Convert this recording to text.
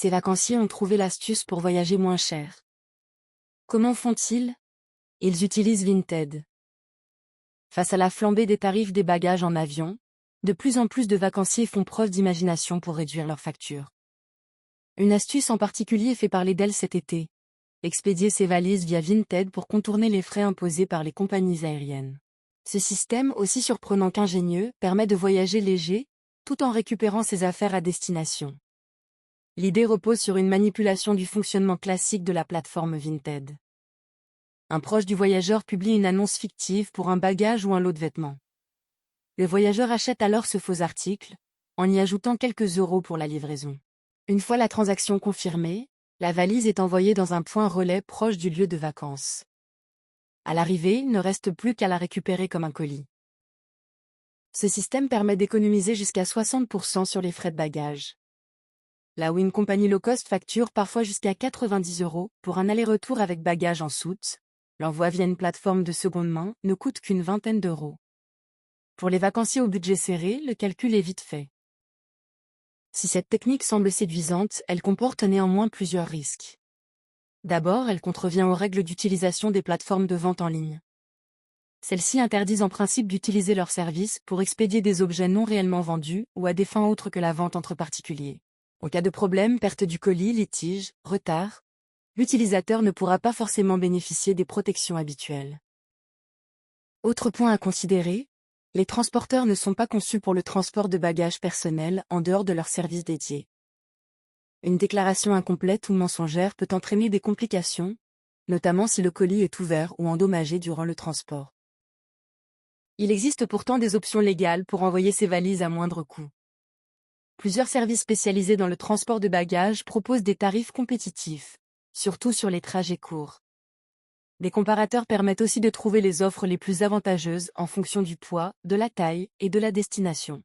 Ces vacanciers ont trouvé l'astuce pour voyager moins cher. Comment font-ils? Ils utilisent Vinted. Face à la flambée des tarifs des bagages en avion, de plus en plus de vacanciers font preuve d'imagination pour réduire leurs factures. Une astuce en particulier fait parler d'elle cet été. Expédier ses valises via Vinted pour contourner les frais imposés par les compagnies aériennes. Ce système, aussi surprenant qu'ingénieux, permet de voyager léger, tout en récupérant ses affaires à destination. L'idée repose sur une manipulation du fonctionnement classique de la plateforme Vinted. Un proche du voyageur publie une annonce fictive pour un bagage ou un lot de vêtements. Le voyageur achète alors ce faux article, en y ajoutant quelques euros pour la livraison. Une fois la transaction confirmée, la valise est envoyée dans un point relais proche du lieu de vacances. À l'arrivée, il ne reste plus qu'à la récupérer comme un colis. Ce système permet d'économiser jusqu'à 60% sur les frais de bagages. Là où une compagnie low-cost facture parfois jusqu'à 90 € pour un aller-retour avec bagages en soute, l'envoi via une plateforme de seconde main ne coûte qu'une vingtaine d'euros. Pour les vacanciers au budget serré, le calcul est vite fait. Si cette technique semble séduisante, elle comporte néanmoins plusieurs risques. D'abord, elle contrevient aux règles d'utilisation des plateformes de vente en ligne. Celles-ci interdisent en principe d'utiliser leurs services pour expédier des objets non réellement vendus ou à des fins autres que la vente entre particuliers. En cas de problème, perte du colis, litige, retard, l'utilisateur ne pourra pas forcément bénéficier des protections habituelles. Autre point à considérer, les transporteurs ne sont pas conçus pour le transport de bagages personnels en dehors de leur service dédié. Une déclaration incomplète ou mensongère peut entraîner des complications, notamment si le colis est ouvert ou endommagé durant le transport. Il existe pourtant des options légales pour envoyer ces valises à moindre coût. Plusieurs services spécialisés dans le transport de bagages proposent des tarifs compétitifs, surtout sur les trajets courts. Des comparateurs permettent aussi de trouver les offres les plus avantageuses en fonction du poids, de la taille et de la destination.